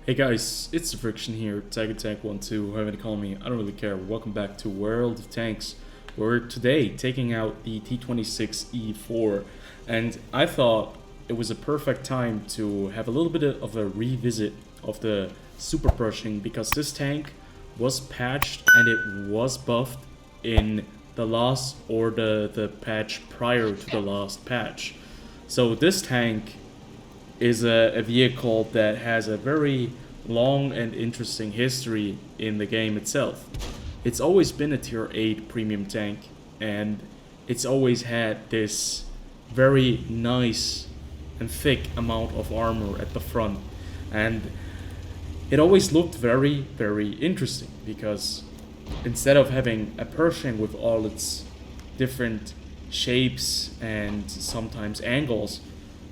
Hey guys, it's TheFrXion here, Tag12, however you call me, I don't really care. Welcome back to World of Tanks. We're today taking out the T26E4, and I thought it was a perfect time to have a little bit of a revisit of the Super Pershing, because this tank was patched and it was buffed in the last or the patch prior to the last patch. So this tank is a vehicle that has a very long and interesting history in the game itself. It's always been a tier 8 premium tank, and it's always had this very nice and thick amount of armor at the front, and it always looked very, very interesting, because instead of having a Pershing with all its different shapes and sometimes angles,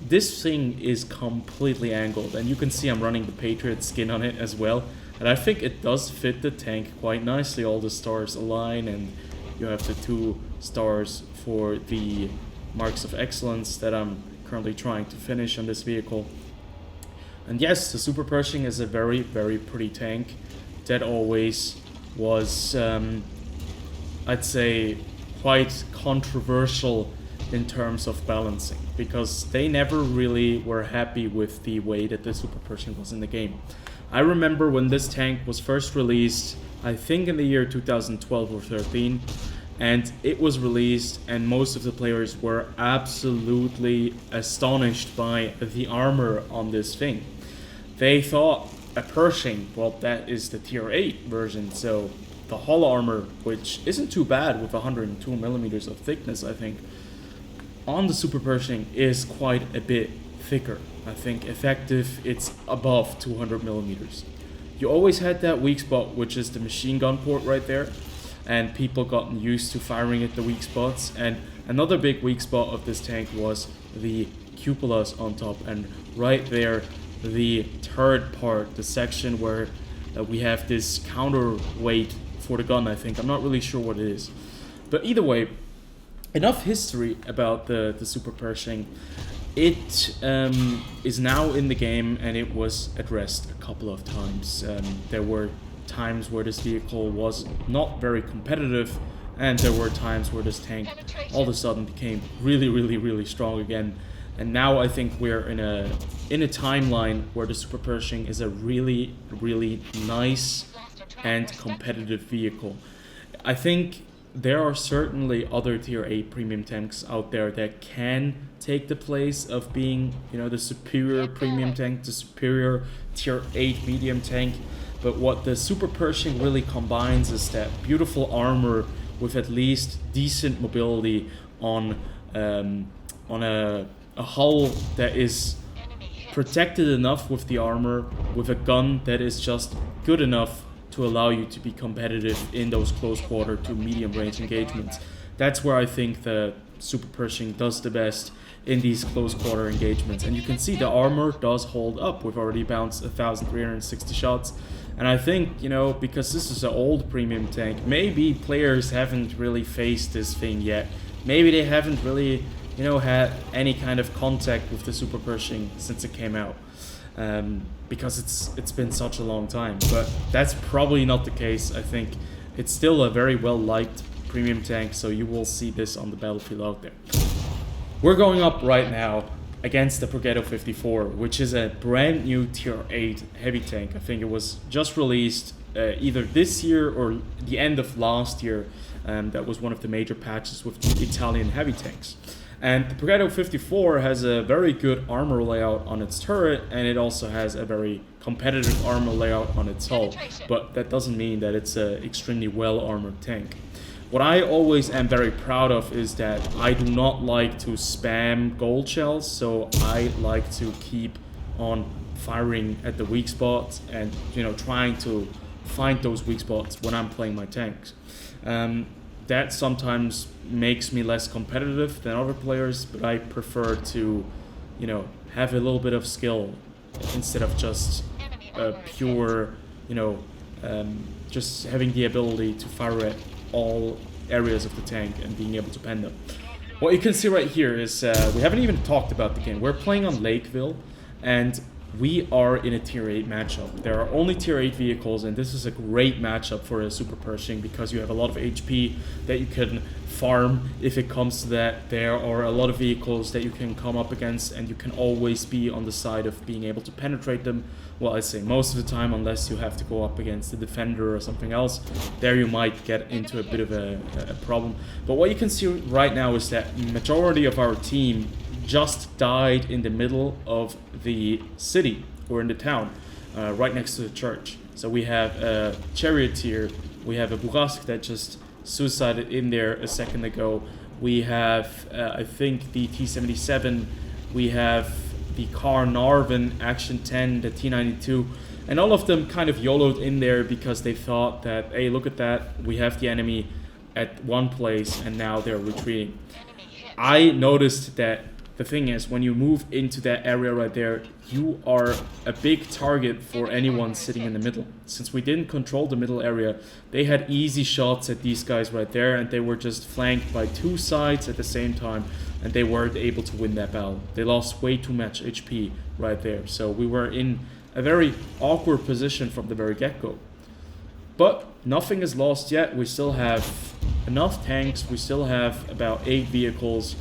this thing is completely angled, and you can see I'm running the Patriot skin on it as well, and I think it does fit the tank quite nicely. All the stars align, and you have the 2 stars for the marks of excellence that I'm currently trying to finish on this vehicle. And yes, the Super Pershing is a very, very pretty tank that always was, I'd say, quite controversial in terms of balancing, because they never really were happy with the way that the Super Pershing was in the game. I remember when this tank was first released, I think in the year 2012 or 13, and it was released, and most of the players were absolutely astonished by the armor on this thing. They thought a Pershing, well, that is the tier 8 version, so the hull armor, which isn't too bad with 102 millimeters of thickness, I think, on the Super Pershing is quite a bit thicker. I think effective it's above 200 millimeters. You always had that weak spot, which is the machine gun port right there, and people gotten used to firing at the weak spots. And another big weak spot of this tank was the cupolas on top, and right there the turret part, the section where we have this counterweight for the gun, I think. I'm not really sure what it is, but either way, enough history about the Super Pershing. It is now in the game, and it was addressed a couple of times. There were times where this vehicle was not very competitive, and there were times where this tank all of a sudden became really, really, really strong again. And now I think we're in a timeline where the Super Pershing is a really, really nice and competitive vehicle. I think there are certainly other tier 8 premium tanks out there that can take the place of being, the superior premium tank, the superior tier 8 medium tank. But what the Super Pershing really combines is that beautiful armor with at least decent mobility on a hull that is protected enough with the armor, with a gun that is just good enough to allow you to be competitive in those close quarter to medium range engagements. That's where I think the Super Pershing does the best, in these close quarter engagements. And you can see the armor does hold up. We've already bounced 1,360 shots. And I think, because this is an old premium tank, maybe players haven't really faced this thing yet. Maybe they haven't really, had any kind of contact with the Super Pershing since it came out. Because it's been such a long time, but that's probably not the case. I think it's still a very well liked premium tank, so you will see this on the battlefield out there. We're going up right now against the Progetto 54, which is a brand new tier 8 heavy tank. I think it was just released either this year or the end of last year. That was one of the major patches with the Italian heavy tanks. And the Progetto 54 has a very good armor layout on its turret, and it also has a very competitive armor layout on its hull. But that doesn't mean that it's an extremely well-armored tank. What I always am very proud of is that I do not like to spam gold shells, so I like to keep on firing at the weak spots and, trying to find those weak spots when I'm playing my tanks. That sometimes makes me less competitive than other players, but I prefer to, have a little bit of skill instead of just pure, just having the ability to fire at all areas of the tank and being able to pen them. What you can see right here is we haven't even talked about the game. We're playing on Lakeville, and we are in a tier 8 matchup. There are only tier 8 vehicles, and this is a great matchup for a Super Pershing because you have a lot of HP that you can farm if it comes to that. There are a lot of vehicles that you can come up against, and you can always be on the side of being able to penetrate them. Well, I'd say most of the time, unless you have to go up against the defender or something else. There you might get into a bit of a problem. But what you can see right now is that majority of our team just died in the middle of the city, or in the town, right next to the church. So we have a charioteer, we have a Burask that just suicided in there a second ago. We have, I think, the T77, we have the car Narvin, Action 10, the T92, and all of them kind of YOLO'd in there because they thought that, hey, look at that, we have the enemy at one place and now they're retreating. I noticed that the thing is, when you move into that area right there, you are a big target for anyone sitting in the middle. Since we didn't control the middle area, they had easy shots at these guys right there, and they were just flanked by two sides at the same time, and they weren't able to win that battle. They lost way too much HP right there, so we were in a very awkward position from the very get-go. But nothing is lost yet. We still have enough tanks, we still have about 8 vehicles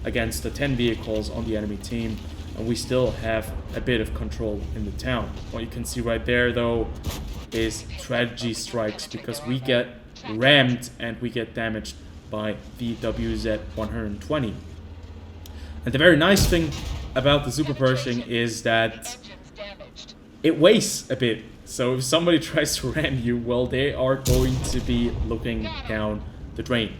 against the 10 vehicles on the enemy team, and we still have a bit of control in the town. What you can see right there though is tragedy strikes, because we get rammed and we get damaged by the WZ-120. And the very nice thing about the Super Pershing is that it weighs a bit. So if somebody tries to ram you, well, they are going to be looking down the drain.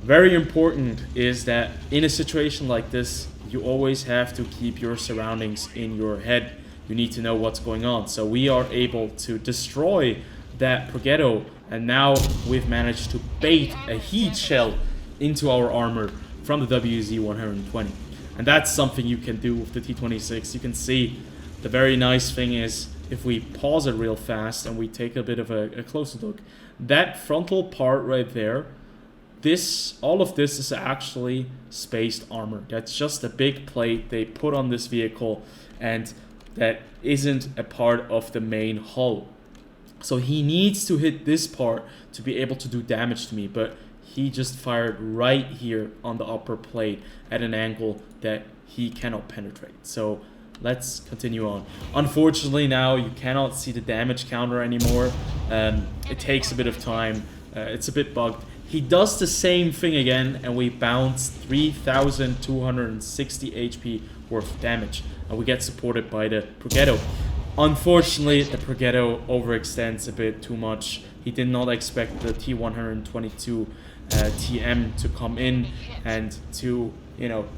Very important is that in a situation like this, you always have to keep your surroundings in your head. You need to know what's going on. So we are able to destroy that Progetto, and now we've managed to bait a heat shell into our armor from the WZ-120. And that's something you can do with the T26. You can see the very nice thing is, if we pause it real fast and we take a bit of a closer look, that frontal part right there, all of this is actually spaced armor. That's just a big plate they put on this vehicle, and that isn't a part of the main hull. So he needs to hit this part to be able to do damage to me, but he just fired right here on the upper plate at an angle that he cannot penetrate. So let's continue on. Unfortunately, now you cannot see the damage counter anymore. It takes a bit of time. It's a bit bugged. He does the same thing again, and we bounce 3,260 HP worth of damage. And we get supported by the Progetto. Unfortunately, the Progetto overextends a bit too much. He did not expect the T122 TM to come in and to,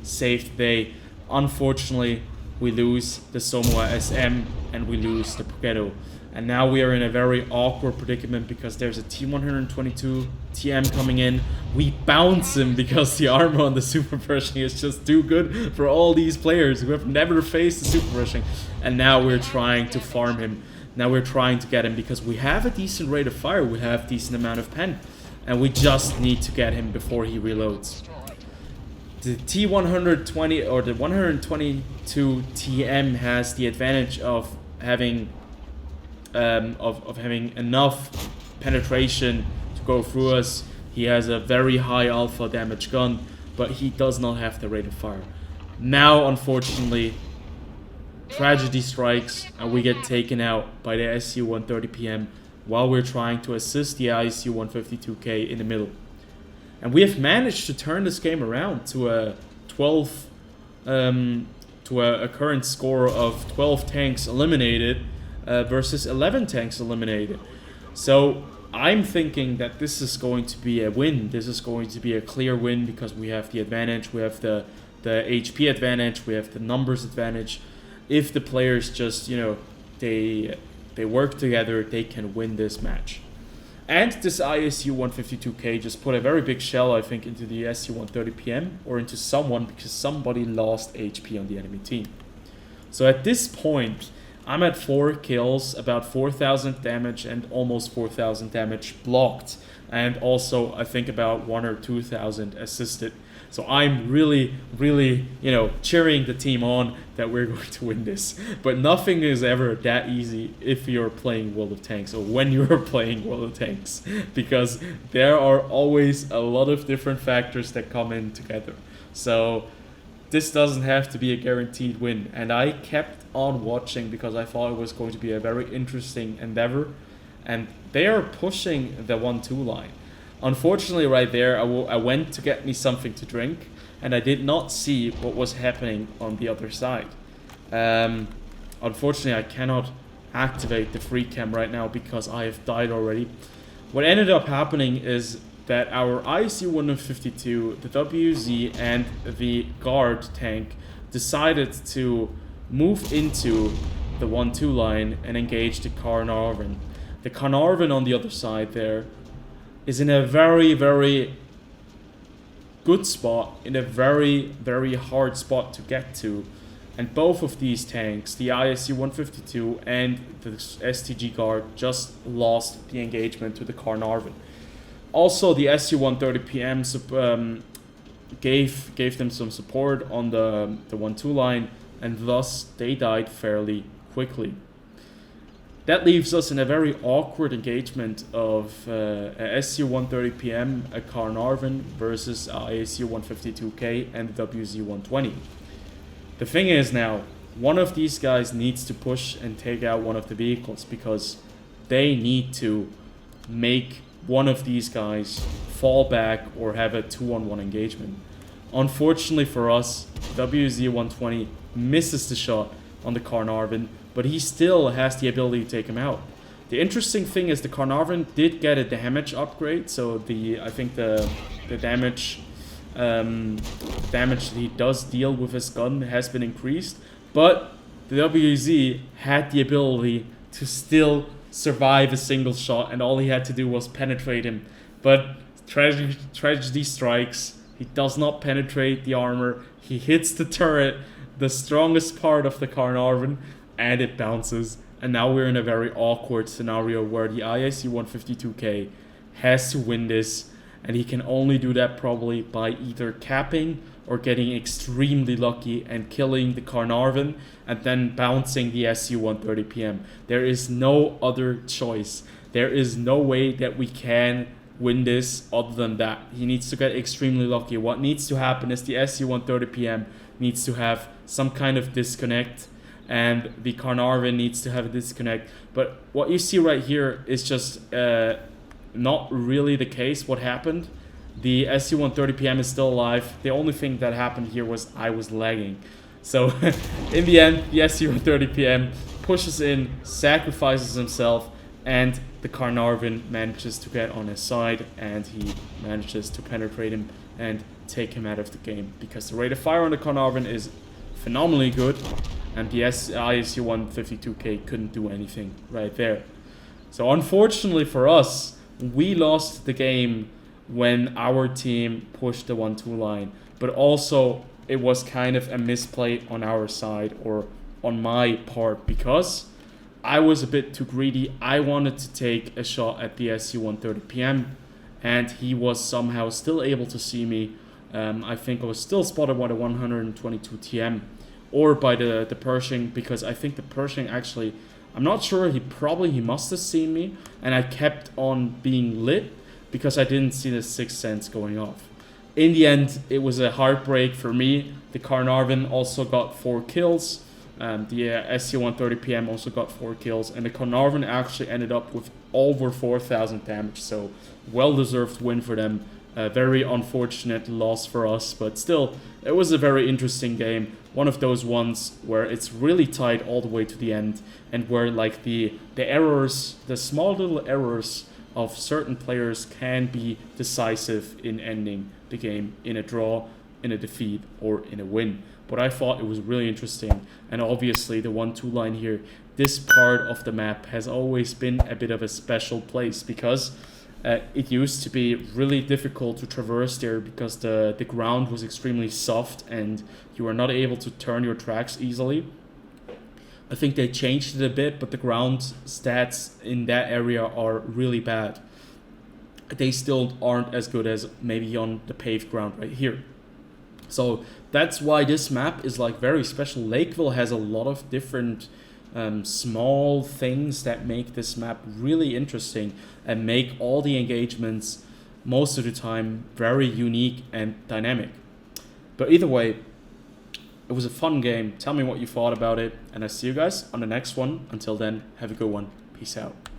save the day. Unfortunately, we lose the Somoa SM and we lose the Progetto. And now we are in a very awkward predicament because there's a T122 TM coming in. We bounce him because the armor on the Super Pershing is just too good for all these players who have never faced the Super Pershing. And now we're trying to farm him. Now we're trying to get him because we have a decent rate of fire. We have a decent amount of pen. And we just need to get him before he reloads. The T120 or the 122 TM has the advantage of having having enough penetration to go through us. He has a very high alpha damage gun, but he does not have the rate of fire. Now, unfortunately, tragedy strikes and we get taken out by the SU-130 PM while we're trying to assist the ISU-152K in the middle. And we have managed to turn this game around to a current score of 12 tanks eliminated versus 11 tanks eliminated. So I'm thinking that this is going to be a win. This is going to be a clear win because we have the advantage. We have the HP advantage. We have the numbers advantage. If the players just, they work together, they can win this match. And this ISU-152K just put a very big shell, I think, into the SU-130 PM or into someone because somebody lost HP on the enemy team. So at this point, I'm at 4 kills, about 4,000 damage, and almost 4,000 damage blocked, and also I think about 1 or 2,000 assisted. So I'm really, really, cheering the team on that we're going to win this. But nothing is ever that easy if you're playing World of Tanks, or when you're playing World of Tanks, because there are always a lot of different factors that come in together. So this doesn't have to be a guaranteed win. And I kept on watching because I thought it was going to be a very interesting endeavor. And they are pushing the 1-2 line. Unfortunately, right there, I went to get me something to drink, and I did not see what was happening on the other side. Unfortunately, I cannot activate the free cam right now because I have died already. What ended up happening is that our ISU-152, the WZ, and the guard tank decided to move into the 1-2 line and engage the Carnarvon. The Carnarvon on the other side there is in a very, very good spot, in a very, very hard spot to get to. And both of these tanks, the ISU-152 and the STG Guard, just lost the engagement to the Carnarvon. Also, the SU-130PM gave them some support on the 1-2 line, and thus they died fairly quickly. That leaves us in a very awkward engagement of a SU-130PM, a Carnarvon versus ISU-152K and the WZ-120. The thing is now, one of these guys needs to push and take out one of the vehicles because they need to make one of these guys fall back or have a 2-on-1 engagement. Unfortunately for us, WZ-120 misses the shot on the Carnarvon, but he still has the ability to take him out. The interesting thing is the Carnarvon did get a damage upgrade, so I think the damage that he does deal with his gun has been increased, but the WZ had the ability to still survive a single shot, and all he had to do was penetrate him. But tragedy strikes. He does not penetrate the armor. He hits the turret, the strongest part of the Carnarvon, and it bounces. And now we're in a very awkward scenario where the ISU-152K has to win this, and he can only do that probably by either capping or getting extremely lucky and killing the Carnarvon and then bouncing the SU-130PM. There is no other choice. There is no way that we can win this other than that. He needs to get extremely lucky. What needs to happen is the SU-130PM needs to have some kind of disconnect, and the Carnarvon needs to have a disconnect. But what you see right here is just not really the case. What happened? The SU-130PM is still alive. The only thing that happened here was I was lagging. So in the end, the SU-130PM pushes in, sacrifices himself, and the Carnarvon manages to get on his side, and he manages to penetrate him and take him out of the game, because the rate of fire on the Carnarvon is phenomenally good, and the ISU-152K couldn't do anything right there. So unfortunately for us, we lost the game when our team pushed the 1-2 line, but also it was kind of a misplay on our side, or on my part, because I was a bit too greedy. I wanted to take a shot at the SU-130PM, and he was somehow still able to see me. I think I was still spotted by the 122 TM or by the Pershing, because I think the Pershing actually, I'm not sure, he must have seen me, and I kept on being lit because I didn't see the sixth sense going off. In the end, it was a heartbreak for me. The Carnarvon also got 4 kills. The SU-130PM also got 4 kills, and the Carnarvon actually ended up with over 4,000 damage, so well-deserved win for them. A very unfortunate loss for us, but still, it was a very interesting game. One of those ones where it's really tight all the way to the end, and where like the errors, the small little errors of certain players can be decisive in ending the game in a draw, in a defeat, or in a win. But I thought it was really interesting, and obviously the 1-2 line here, this part of the map has always been a bit of a special place, because it used to be really difficult to traverse there because the ground was extremely soft and you were not able to turn your tracks easily. I think they changed it a bit, but the ground stats in that area are really bad. They still aren't as good as maybe on the paved ground right here. So that's why this map is like very special. Lakeville has a lot of different small things that make this map really interesting and make all the engagements most of the time very unique and dynamic. But either way, it was a fun game. Tell me what you thought about it, and I'll see you guys on the next one. Until then, have a good one. Peace out.